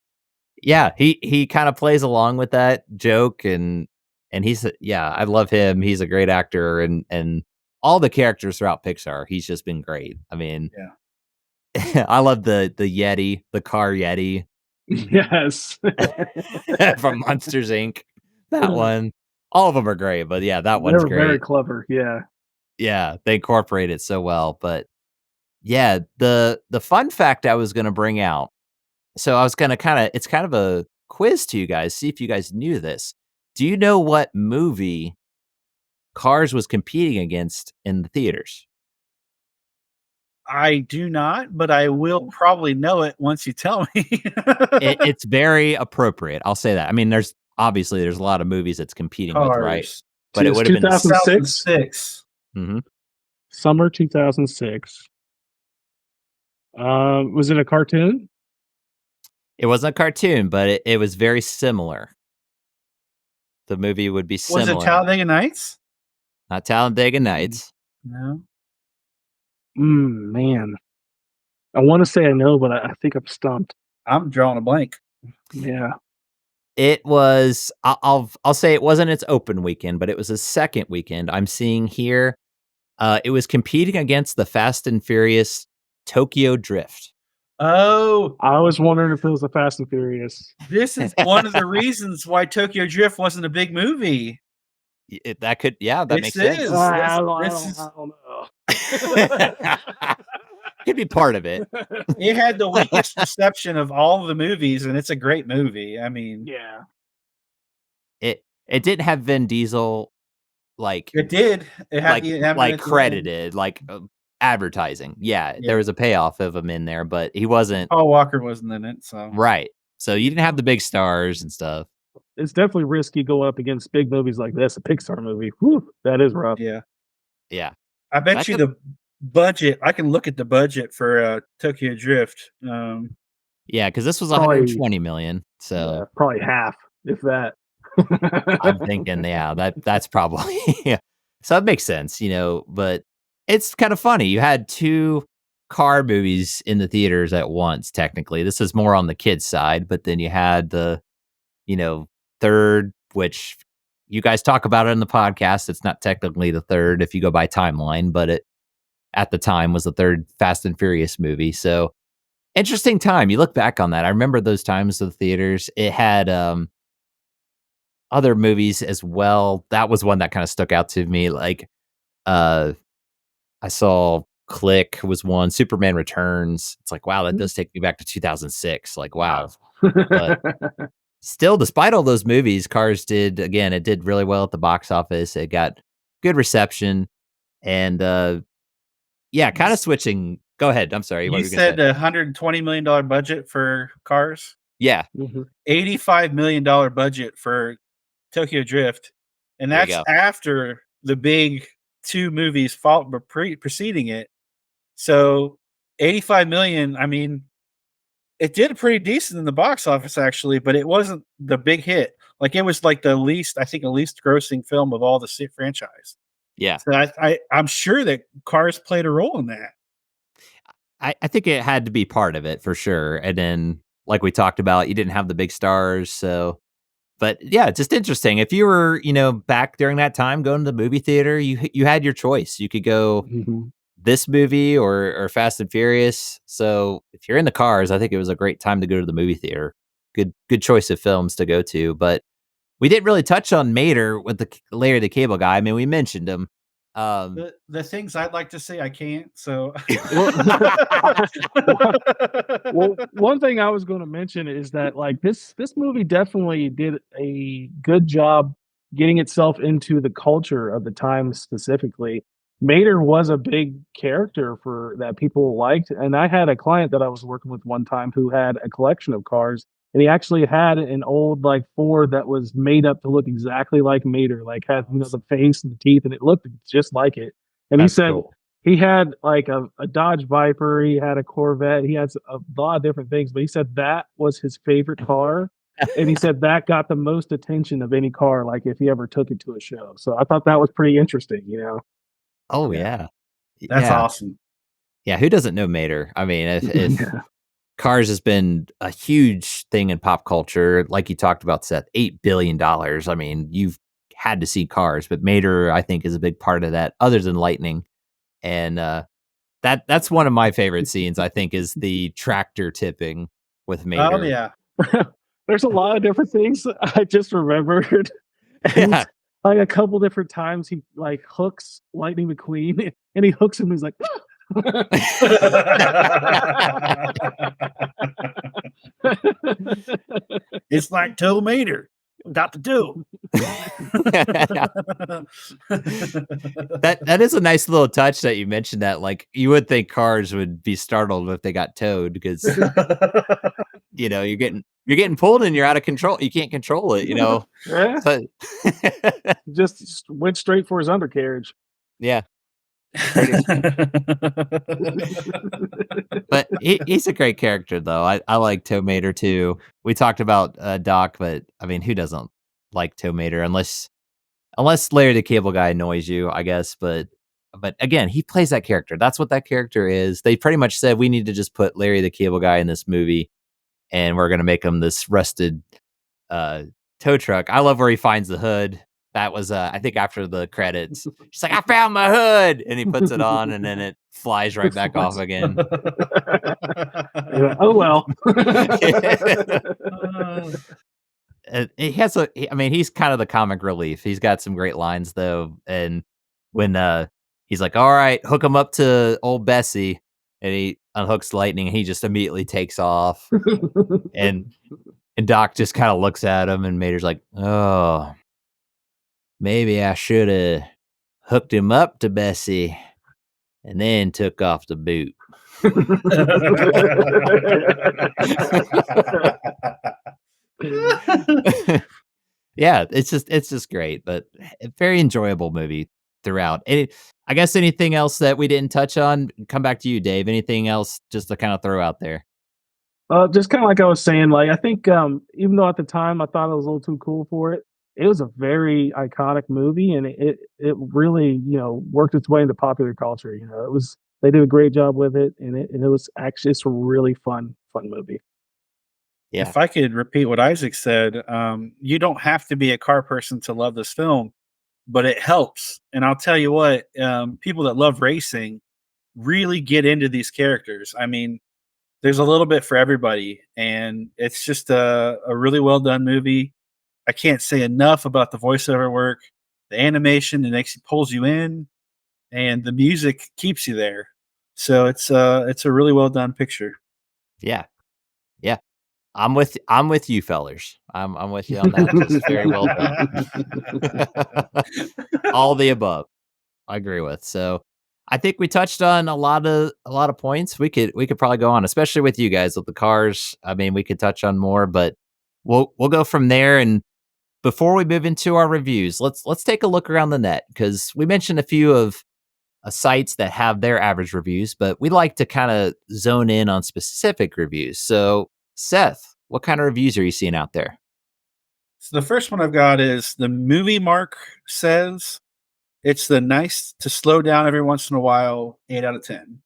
kind of plays along with that joke and yeah, I love him. He's a great actor and all the characters throughout Pixar. He's just been great. I mean, Yeah. I love the Yeti, the car Yeti Yes. from Monsters Inc. That one. All of them are great, but yeah, that They one's were very great. clever, yeah. Yeah, they incorporate it so well. But yeah, the fun fact I was gonna bring out. So I was gonna it's kind of a quiz to you guys, see if you guys knew this. Do you know what movie Cars was competing against in the theaters? I do not, but I will probably know it once you tell me. It's very appropriate. I'll say that. I mean, there's a lot of movies it's competing with, right? Cars. But it It's would have been 2006, 2006. Mhm. summer 2006. Was it a cartoon? It wasn't a cartoon, but it was very similar. The movie would be Was it similar. Talladega Nights? Not Talladega Nights. No. Man. I wanna say I know, but I think I'm stumped. I'm drawing a blank. Yeah. It was I'll say it wasn't its open weekend, but it was a second weekend. I'm seeing here, it was competing against the Fast and Furious Tokyo Drift. Oh, I was wondering if it was a Fast and Furious. this is one of the reasons why Tokyo Drift wasn't a big movie. That could that This makes sense. is. I This don't know. Could be part of it. It had the weakest reception of all the movies, and it's a great movie. I mean, Yeah. It didn't have Vin Diesel like it did. It had the like at the end. credited like advertising. Yeah, Yeah. there was a payoff of him in there, but he wasn't Paul Walker wasn't in it, so right. So you didn't have the big stars and stuff. It's definitely risky going up against big movies like this, a Pixar movie. Whew, that is rough. yeah. Yeah. I bet That you could- the budget. I can look at the budget for Tokyo Drift. Yeah, because this was Probably- 120 million. So Yeah, probably half, if that. I'm thinking, yeah, that's probably yeah. So that makes sense, but it's kind of funny. You had two car movies in the theaters at once, technically. This is more on the kids' side, but then you had the, third, which you guys talk about it in the podcast. It's not technically the third if you go by timeline, but it at the time was the third Fast and Furious movie. So interesting time. You look back on that. I remember those times of the theaters. It had other movies as well. That was one that kind of stuck out to me. Like I saw Click was one, Superman Returns. It's like, wow, that does take me back to 2006. Like, wow. But still, despite all those movies, Cars did it did really well at the box office. It got good reception, and yeah, kind of switching. Go ahead. I'm sorry. What You were you gonna say? said a $120 million budget for Cars, Yeah, $85 million budget for Tokyo Drift, and there you that's go. after the big two movies preceding it. So 85 million. I mean, it did pretty decent in the box office actually, but it wasn't the big hit. Like it was like the least grossing film of all the franchise. Yeah, So I'm sure that Cars played a role in that. I think it had to be part of it for sure. And then, like we talked about, you didn't have the big stars, so. But yeah, just interesting. If you were, back during that time going to the movie theater, you had your choice. You could go this movie or Fast and Furious. So if you're in the Cars, I think it was a great time to go to the movie theater. Good choice of films to go to. But we didn't really touch on Mater with the Larry the Cable Guy. I mean, we mentioned him. The things I'd like to say I can't. So, well, one thing I was going to mention is that like this movie definitely did a good job getting itself into the culture of the time specifically. Mater was a big character for that people liked, and I had a client that I was working with one time who had a collection of cars, and he actually had an old like Ford that was made up to look exactly like Mater, like had the face and the teeth, and it looked just like it. And That's he said cool. he had like a Dodge Viper, he had a Corvette, he had a lot of different things, but he said that was his favorite car. And he said that got the most attention of any car, like if he ever took it to a show. So I thought that was pretty interesting, Oh yeah, that's awesome. Yeah, who doesn't know Mater? I mean, if Cars has been a huge thing in pop culture, like you talked about, Seth, $8 billion. I mean, you've had to see Cars, but Mater, I think, is a big part of that, other than Lightning. And that's one of my favorite scenes, I think, is the tractor tipping with Mater. Oh yeah. There's a lot of different things I just remembered. Yeah. Like a couple different times he like hooks Lightning McQueen and he hooks him. He's like, it's like tow Mater. Got to do. That is a nice little touch that you mentioned that. Like you would think Cars would be startled if they got towed because you're getting pulled and you're out of control. You can't control it, Yeah. So, just went straight for his undercarriage. Yeah. But he's a great character though. I like Tow Mater too. We talked about Doc, but I mean, who doesn't like Tow Mater unless Larry the Cable Guy annoys you, I guess. But again, he plays that character. That's what that character is. They pretty much said we need to just put Larry the Cable Guy in this movie, and we're gonna make him this rusted tow truck. I love where he finds the hood. That was, I think, after the credits. She's like, I found my hood! And he puts it on, and then it flies right back off again. Oh, well. He's kind of the comic relief. He's got some great lines, though. And when he's like, all right, hook him up to old Bessie, and he unhooks Lightning, and he just immediately takes off. And Doc just kind of looks at him, and Mater's like, oh, maybe I should have hooked him up to Bessie and then took off the boot. Yeah, it's just great, but a very enjoyable movie throughout. I guess anything else that we didn't touch on? Come back to you, Dave. Anything else just to kind of throw out there? Just kind of like I was saying, like I think even though at the time I thought it was a little too cool for it, it was a very iconic movie, and it really worked its way into popular culture. They did a great job with it, and it was actually it's a really fun movie. Yeah. If I could repeat what Isaac said, you don't have to be a car person to love this film, but it helps. And I'll tell you what, people that love racing really get into these characters. I mean, there's a little bit for everybody, and it's just a really well done movie. I can't say enough about the voiceover work, the animation, it pulls you in, and the music keeps you there. So it's a really well done picture. Yeah. Yeah. I'm with you, fellers. I'm with you on that. Just very well done. All the above. I agree with. So I think we touched on a lot of points. We could probably go on, especially with you guys with the cars. I mean, we could touch on more, but we'll go from there. And before we move into our reviews, let's take a look around the net, because we mentioned a few of sites that have their average reviews, but we like to kind of zone in on specific reviews. So, Seth, what kind of reviews are you seeing out there? So the first one I've got is the movie Mark says it's the nice to slow down every once in a while, 8 out of 10.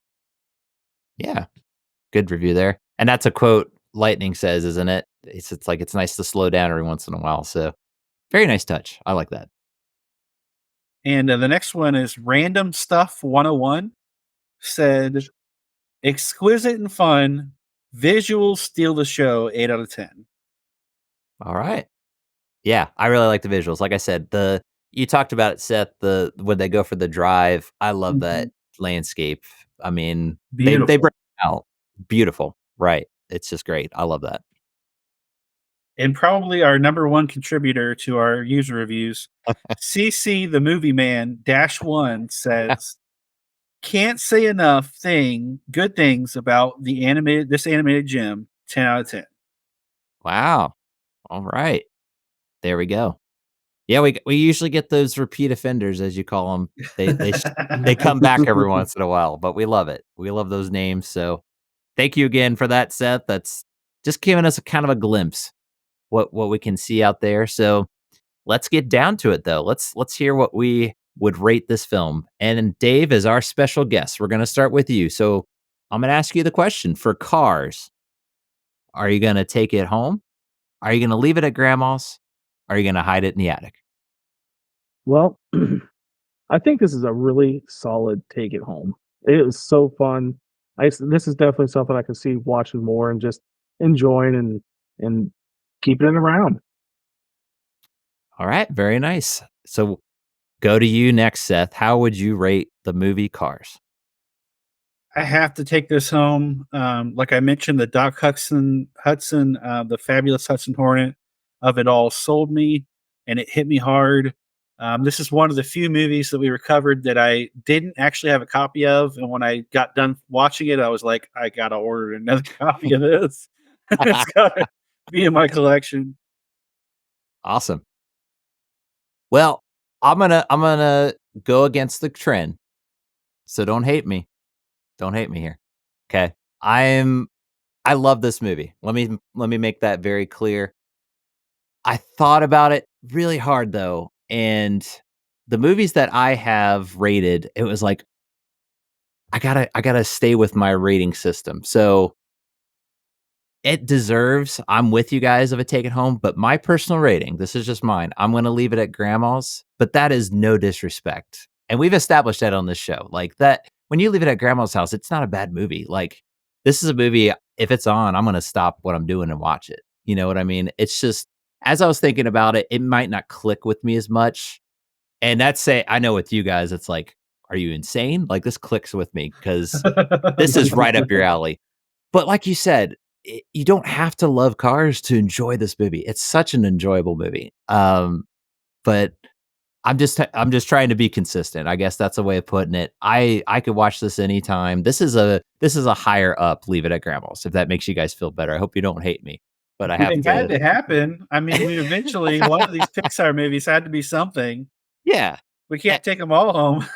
Yeah, good review there. And that's a quote Lightning says, isn't it? It's like it's nice to slow down every once in a while. So, very nice touch. I like that. And the next one is Random Stuff 101 said exquisite and fun, visuals steal the show, 8 out of 10. All right. Yeah, I really like the visuals. Like I said, you talked about it, Seth. When they go for the drive, I love that landscape. I mean, they Beautiful. bring it out beautiful, right? It's just great. I love that. And probably our number one contributor to our user reviews, CC the Movie Man -1 says, can't say enough good things about this animated gem, 10 out of 10. Wow. All right. There we go. Yeah, we usually get those repeat offenders, as you call them. They come back every once in a while, but we love it. We love those names. So thank you again for that, Seth. That's just giving us a kind of a glimpse what we can see out there. So let's get down to it, though. Let's hear what we would rate this film. And Dave is our special guest. We're going to start with you. So I'm going to ask you the question for cars. Are you going to take it home? Are you going to leave it at grandma's? Are you going to hide it in the attic? Well, I think this is a really solid take it home. It was so fun. This is definitely something I can see watching more and just enjoying and keeping it around. All right, very nice. So go to you next, Seth. How would you rate the movie Cars? I have to take this home. Like I mentioned, the Doc Hudson, the fabulous Hudson Hornet of it all sold me, and it hit me hard. This is one of the few movies that we recovered that I didn't actually have a copy of, and when I got done watching it, I was like, I gotta order another copy of this. It's gotta be in my collection. Awesome. Well, I'm gonna go against the trend. So don't hate me. Don't hate me here. Okay. I love this movie. Let me make that very clear. I thought about it really hard though, and the movies that I have rated, it was like I gotta stay with my rating system. So it deserves, I'm with you guys of a take it home, but my personal rating, this is just mine. I'm going to leave it at grandma's, but that is no disrespect. And we've established that on this show. Like that, when you leave it at grandma's house, it's not a bad movie. Like this is a movie, if it's on, I'm going to stop what I'm doing and watch it. You know what I mean? It's just, as I was thinking about it, it might not click with me as much. And I know with you guys, it's like, are you insane? Like this clicks with me because this is right up your alley. But like you said, you don't have to love cars to enjoy this movie. It's such an enjoyable movie. But I'm just trying to be consistent. I guess that's a way of putting it. I could watch this anytime. This is a higher up. Leave it at grandma's. If that makes you guys feel better. I hope you don't hate me. But I have It had to happen. I mean, eventually one of these Pixar movies had to be something. Yeah. We can't take them all home.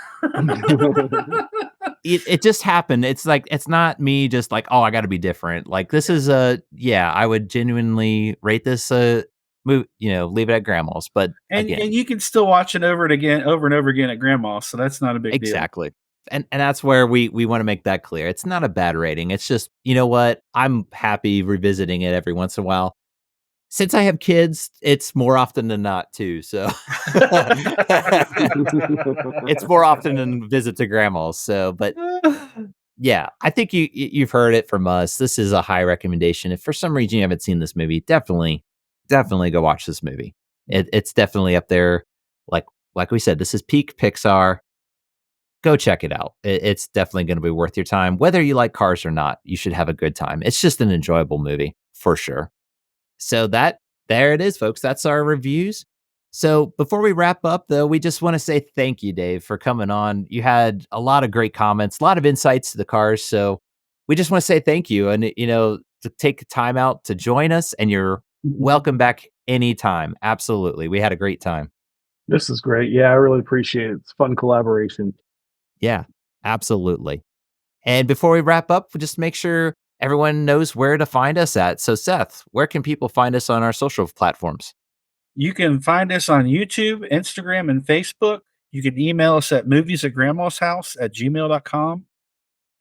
It just happened. It's like, it's not me just like, oh, I got to be different. Like this is I would genuinely rate this leave it at grandma's. But and you can still watch it over and over again at grandma's. So that's not a big deal. Exactly. And that's where we want to make that clear. It's not a bad rating. It's just, you know what? I'm happy revisiting it every once in a while. Since I have kids, it's more often than not too. So it's more often than visit to grandma's. So, but yeah, I think you've heard it from us. This is a high recommendation. If for some reason you haven't seen this movie, definitely go watch this movie. It's definitely up there. Like we said, this is peak Pixar. Go check it out. It's definitely going to be worth your time. Whether you like cars or not, you should have a good time. It's just an enjoyable movie for sure. So there it is, folks. That's our reviews. So before we wrap up, though, we just want to say thank you, Dave, for coming on. You had a lot of great comments, a lot of insights to the cars. So we just want to say thank you. And, to take time out to join us, and you're welcome back anytime. Absolutely. We had a great time. This is great. Yeah, I really appreciate it. It's fun collaboration. Yeah, absolutely. And before we wrap up, we'll just make sure everyone knows where to find us at. So, Seth, where can people find us on our social platforms? You can find us on YouTube, Instagram, and Facebook. You can email us at moviesatgrandmashouse@gmail.com.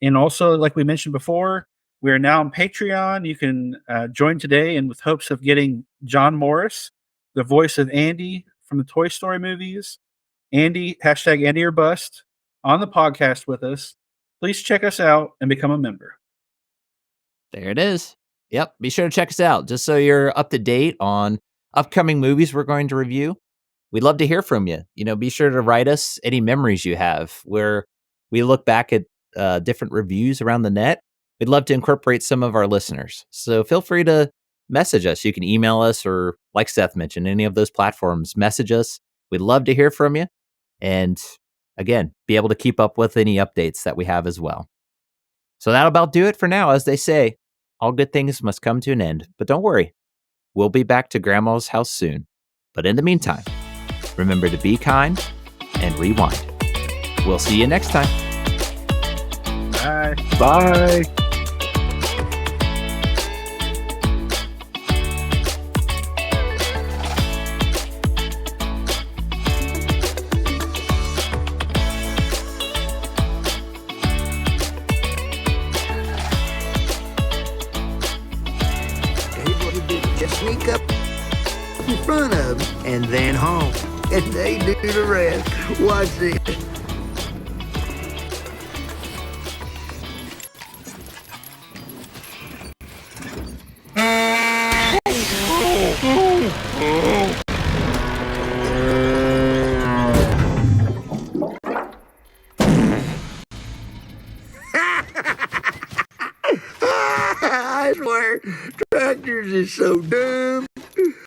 And also, like we mentioned before, we are now on Patreon. You can join today, and with hopes of getting John Morris, the voice of Andy from the Toy Story movies, Andy, #Andy or Bust, on the podcast with us. Please check us out and become a member. There it is. Yep. Be sure to check us out just so you're up to date on upcoming movies we're going to review. We'd love to hear from you. Be sure to write us any memories you have where we look back at different reviews around the net. We'd love to incorporate some of our listeners. So feel free to message us. You can email us, or like Seth mentioned, any of those platforms, message us. We'd love to hear from you. And again, be able to keep up with any updates that we have as well. So that'll about do it for now. As they say, all good things must come to an end. But don't worry, we'll be back to Grandma's house soon. But in the meantime, remember to be kind and rewind. We'll see you next time. Bye. Bye. Just sneak up in front of them and then home. And they do the rest. Watch this. I swear, tractors is so dumb.